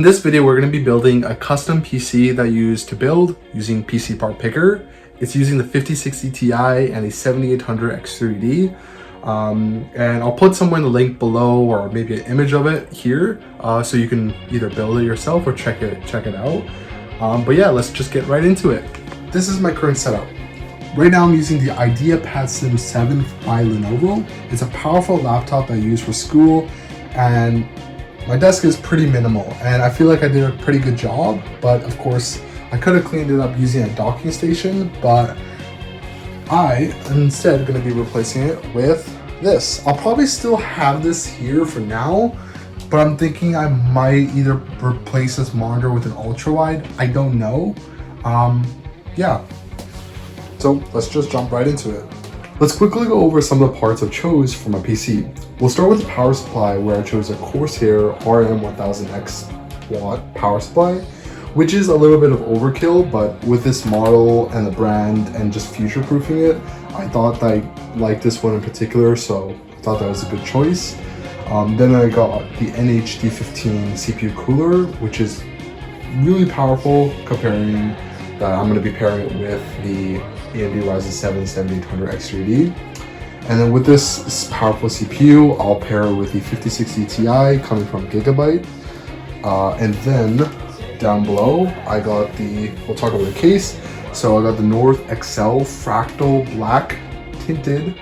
In this video, we're going to be building a custom PC that I use to build using PC Part Picker. It's using the 5060 Ti and a 7800 X3D. And I'll put somewhere in the link below or maybe an image of it here so you can either build it yourself or check it out. But yeah, let's just get right into it. This is my current setup. Right now I'm using the IdeaPad Slim 7 by Lenovo. It's a powerful laptop I use for school, and my desk is pretty minimal, and I feel like I did a pretty good job, but of course I could have cleaned it up using a docking station, but I am instead going to be replacing it with this. I'll probably still have this here for now, but I'm thinking I might either replace this monitor with an ultra wide. I don't know. Yeah. So let's just jump right into it. Let's quickly go over some of the parts I've chose for my PC. We'll start with the power supply, where I chose a Corsair RM1000X watt power supply, which is a little bit of overkill, but with this model and the brand and just future-proofing it, I thought that I liked this one in particular, so I thought that was a good choice. Then I got the NH-D15 CPU cooler, which is really powerful, comparing that I'm going to be pairing it with the AMD Ryzen 7 7800 X3D. And then with this powerful CPU, I'll pair it with the 5060 Ti coming from Gigabyte. And then down below, I got we'll talk about the case. So I got the North Excel Fractal Black Tinted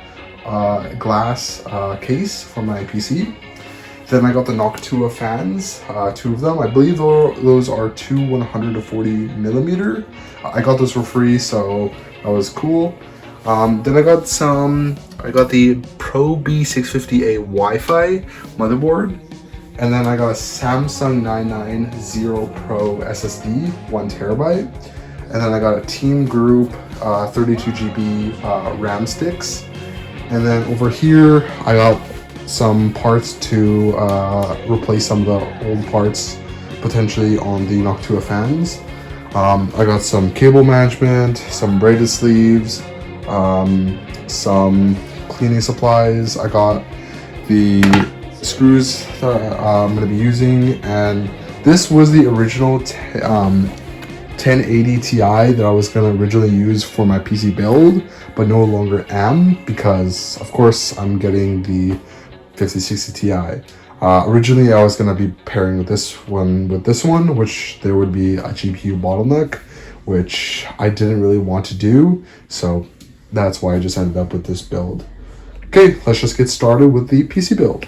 glass case for my PC. Then I got the Noctua fans, two of them. I believe those are two 140 millimeter. I got those for free, so that was cool. Then I got the Pro B650A Wi-Fi motherboard, and then I got a Samsung 990 Pro SSD, 1 terabyte, and then I got a Team Group 32 GB RAM sticks, and then over here I got some parts to replace some of the old parts potentially on the Noctua fans. I got some cable management, some braided sleeves, some cleaning supplies. I got the screws that I'm going to be using, and this was the original 1080 Ti that I was going to originally use for my PC build, but no longer am, because of course I'm getting the 5060 Ti. Originally I was going to be pairing this one with this one, which there would be a GPU bottleneck, which I didn't really want to do, so that's why I just ended up with this build. Okay, let's just get started with the PC build.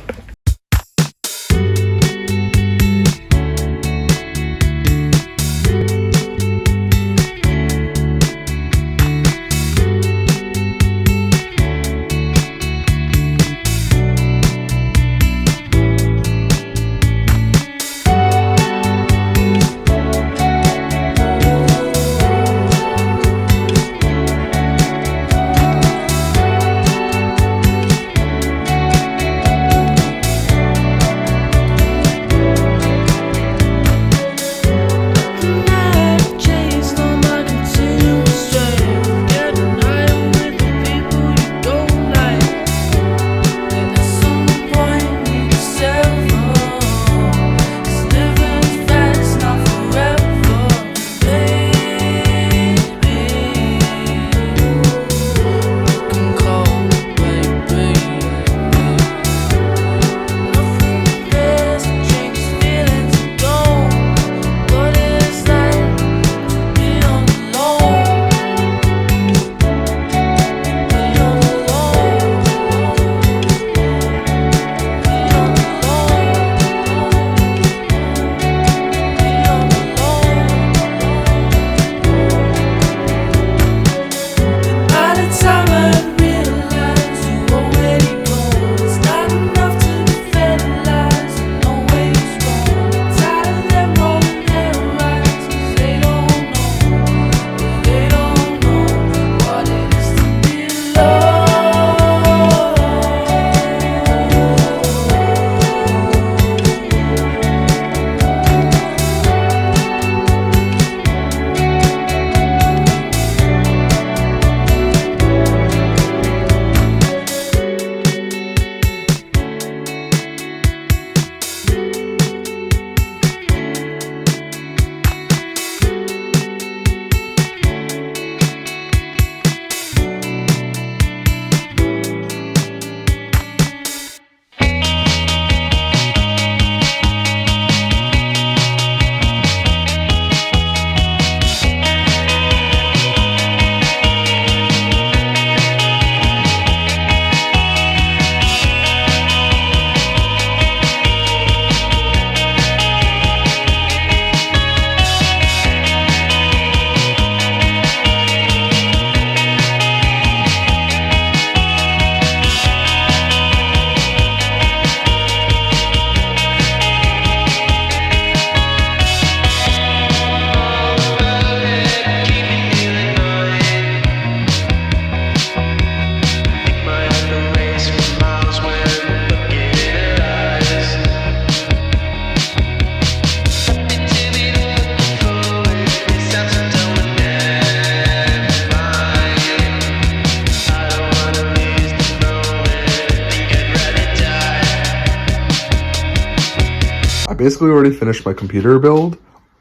basically already finished my computer build.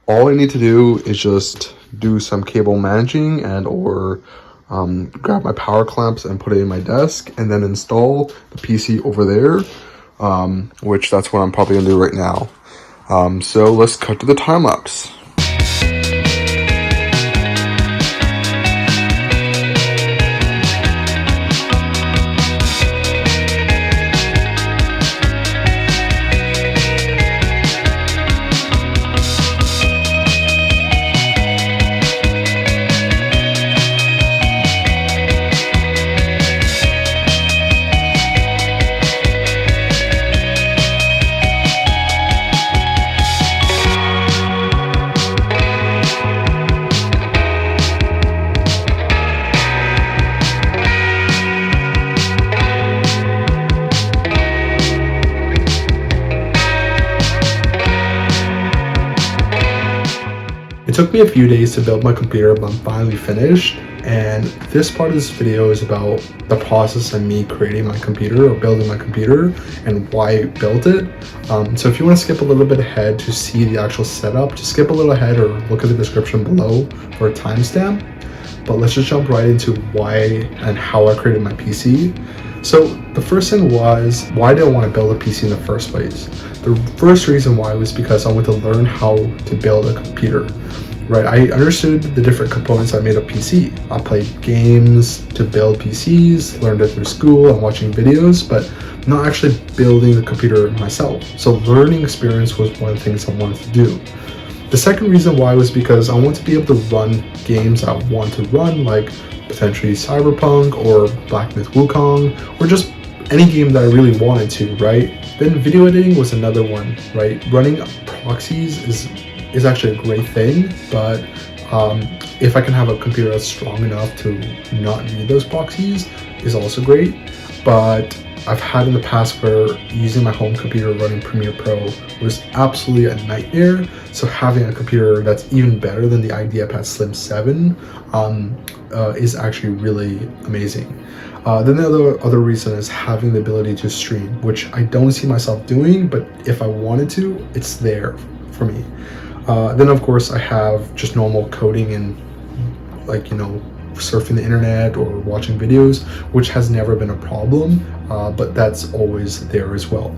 All I need to do is just do some cable managing and or grab my power clamps and put it in my desk, and then install the PC over there, which that's what I'm probably gonna do right now. So let's cut to the time lapse. It took me a few days to build my computer, but I'm finally finished. And this part of this video is about the process of me creating my computer or building my computer and why I built it. So if you want to skip a little bit ahead to see the actual setup, just skip a little ahead or look at the description below for a timestamp. But let's just jump right into why and how I created my PC. So the first thing was, why did I want to build a PC in the first place? The first reason why was because I wanted to learn how to build a computer, right? I understood the different components that made a PC. I played games to build PCs, learned it through school and watching videos, but not actually building the computer myself. So learning experience was one of the things I wanted to do. The second reason why was because I want to be able to run games I want to run, like potentially Cyberpunk or Black Myth Wukong, or just any game that I really wanted to, right? Then video editing was another one, right? Running proxies is actually a great thing, but if I can have a computer that's strong enough to not need those proxies is also great. But I've had in the past where using my home computer running Premiere Pro was absolutely a nightmare. So having a computer that's even better than the IdeaPad Slim 7 is actually really amazing. Then the other reason is having the ability to stream, which I don't see myself doing, but if I wanted to, it's there for me. Then of course I have just normal coding and surfing the internet or watching videos, which has never been a problem, but that's always there as well.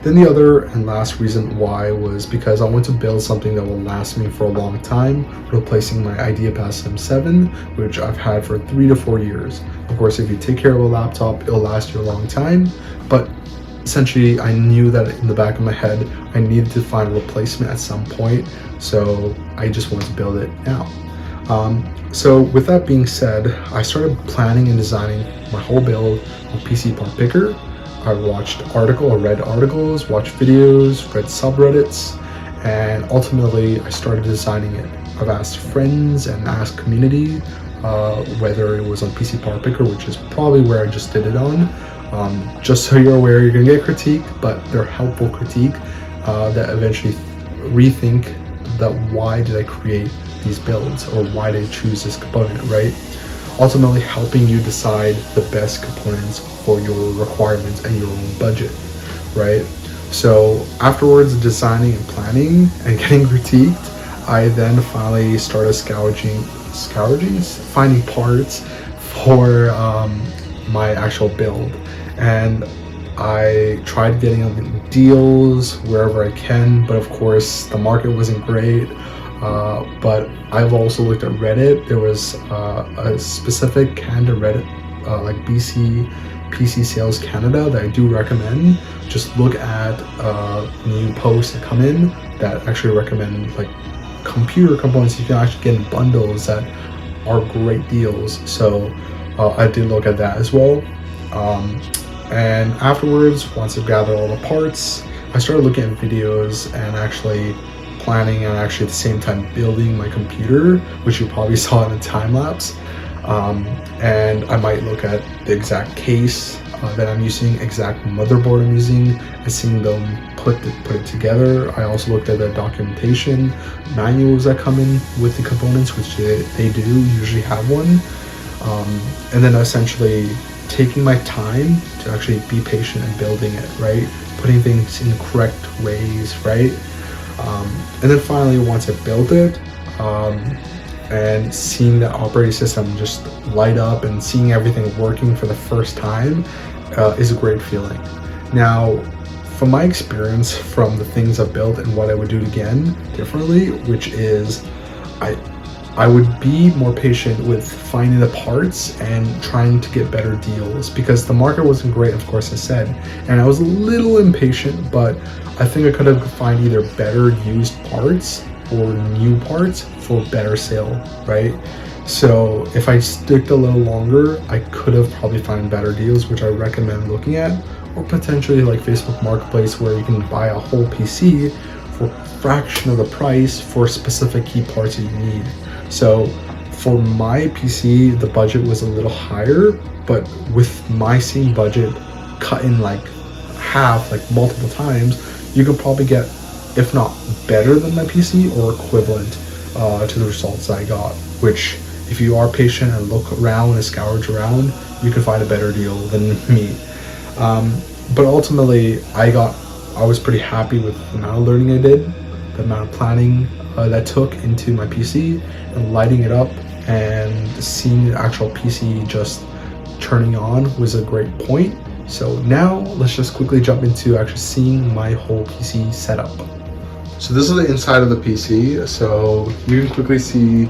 Then the other and last reason why was because I want to build something that will last me for a long time, replacing my IdeaPad Slim 7, which I've had for 3 to 4 years. Of course, if you take care of a laptop, it'll last you a long time, but essentially I knew that in the back of my head, I needed to find a replacement at some point, so I just wanted to build it now. So with that being said, I started planning and designing my whole build on PC Part Picker. I read articles, watched videos, read subreddits, and ultimately I started designing it. I've asked friends and asked community, whether it was on PC Part Picker, which is probably where I just did it on. Just so you're aware, you're gonna get critique, but they're helpful critique that eventually rethink that why did I create these builds or why did I choose this component, right? Ultimately helping you decide the best components for your requirements and your own budget, right? So afterwards, designing and planning and getting critiqued, I then finally started finding parts for my actual build. And I tried getting deals wherever I can, but of course the market wasn't great. But I've also looked at Reddit. There was a specific Canada Reddit, like PC Sales Canada, that I do recommend. Just look at new posts that come in that actually recommend like computer components you can actually get in bundles that are great deals. So I did look at that as well. And afterwards, once I've gathered all the parts, I started looking at videos and actually planning and actually at the same time building my computer, which you probably saw in the time lapse. And I might look at the exact case that I'm using, exact motherboard I'm using, and seeing them put it together. I also looked at the documentation manuals that come in with the components, which they do usually have one. And then essentially taking my time to actually be patient and building it, right? Putting things in the correct ways, right? And then finally, once I built it, and seeing the operating system just light up and seeing everything working for the first time is a great feeling. Now, from my experience from the things I've built and what I would do again differently, which is I would be more patient with finding the parts and trying to get better deals, because the market wasn't great, of course, I said, and I was a little impatient, but I think I could have found either better used parts or new parts for better sale, right? So if I sticked a little longer, I could have probably found better deals, which I recommend looking at, or potentially like Facebook Marketplace, where you can buy a whole PC for a fraction of the price for specific key parts that you need. So for my PC, the budget was a little higher, but with my same budget cut in like half, like multiple times, you could probably get, if not better than my PC, or equivalent to the results I got, which if you are patient and look around and scourge around, you can find a better deal than me. But ultimately, I was pretty happy with the amount of learning I did, the amount of planning that took into my PC, and lighting it up and seeing the actual PC just turning on was a great point. So now let's just quickly jump into actually seeing my whole PC setup. So this is the inside of the PC. So you can quickly see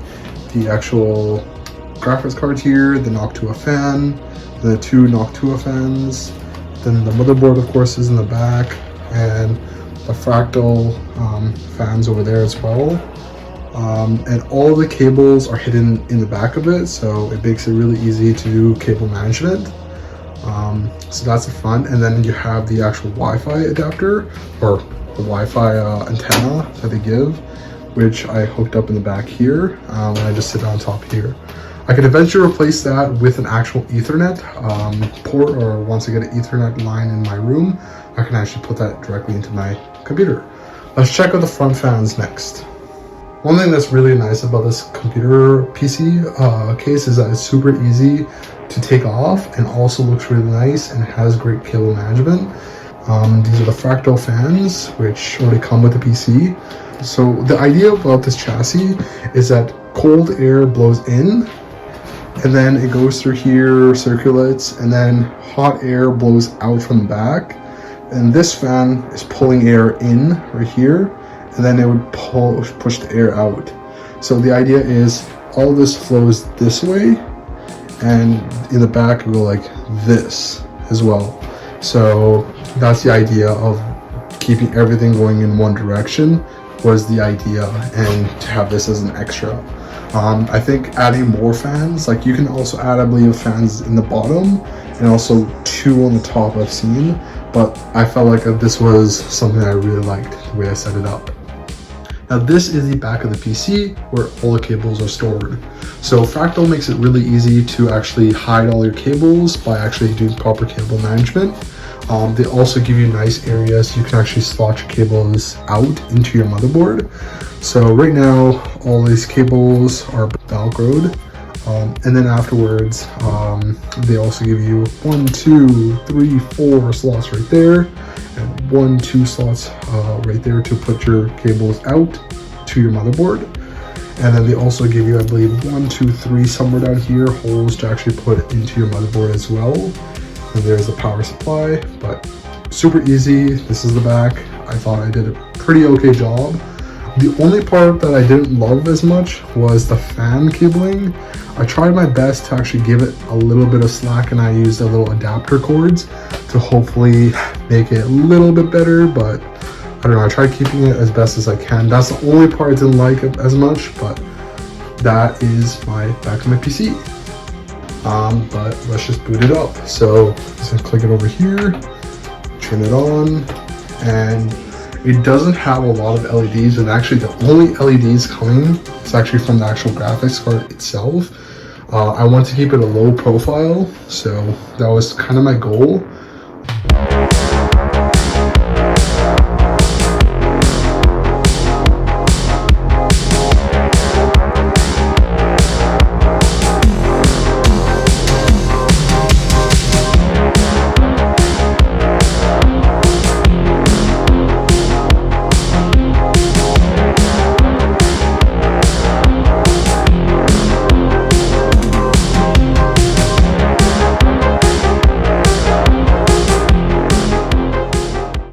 the actual graphics cards here, the Noctua fan, the two Noctua fans, then the motherboard of course is in the back, and the Fractal fans over there as well. And all the cables are hidden in the back of it, so it makes it really easy to do cable management. So that's the front, and then you have the actual Wi-Fi adapter, or the Wi-Fi antenna that they give, which I hooked up in the back here, and I just sit on top here. I could eventually replace that with an actual Ethernet port, or once I get an Ethernet line in my room, I can actually put that directly into my computer. Let's check out the front fans next. One thing that's really nice about this computer PC case is that it's super easy to take off and also looks really nice and has great cable management. These are the Fractal fans, which already come with the PC. So the idea about this chassis is that cold air blows in, and then it goes through here, circulates, and then hot air blows out from the back. And this fan is pulling air in right here, and then it would push the air out. So the idea is all this flows this way, and in the back it will go like this as well. So that's the idea of keeping everything going in one direction was the idea, and to have this as an extra. I think adding more fans, like you can also add, I believe, fans in the bottom and also two on the top I've seen, but I felt like this was something I really liked the way I set it up. Now this is the back of the PC where all the cables are stored. So Fractal makes it really easy to actually hide all your cables by actually doing proper cable management. They also give you nice areas you can actually slot your cables out into your motherboard. So right now all these cables are velcroed, and then afterwards they also give you 1, 2, 3, 4 slots right there, and 1, 2 slots right there to put your cables out to your motherboard. And then they also give you, I believe, 1, 2, 3 somewhere down here holes to actually put into your motherboard as well. And there's the power supply, but super easy. This is the back. I thought I did a pretty okay job. The only part that I didn't love as much was the fan cabling. I tried my best to actually give it a little bit of slack, and I used a little adapter cords to hopefully make it a little bit better, but I don't know, I tried keeping it as best as I can. That's the only part I didn't like as much, but that is my back of my PC. But let's just boot it up. So just gonna click it over here, turn it on, and it doesn't have a lot of LEDs, and actually the only LEDs coming is actually from the actual graphics card itself. I want to keep it a low profile, so that was kind of my goal.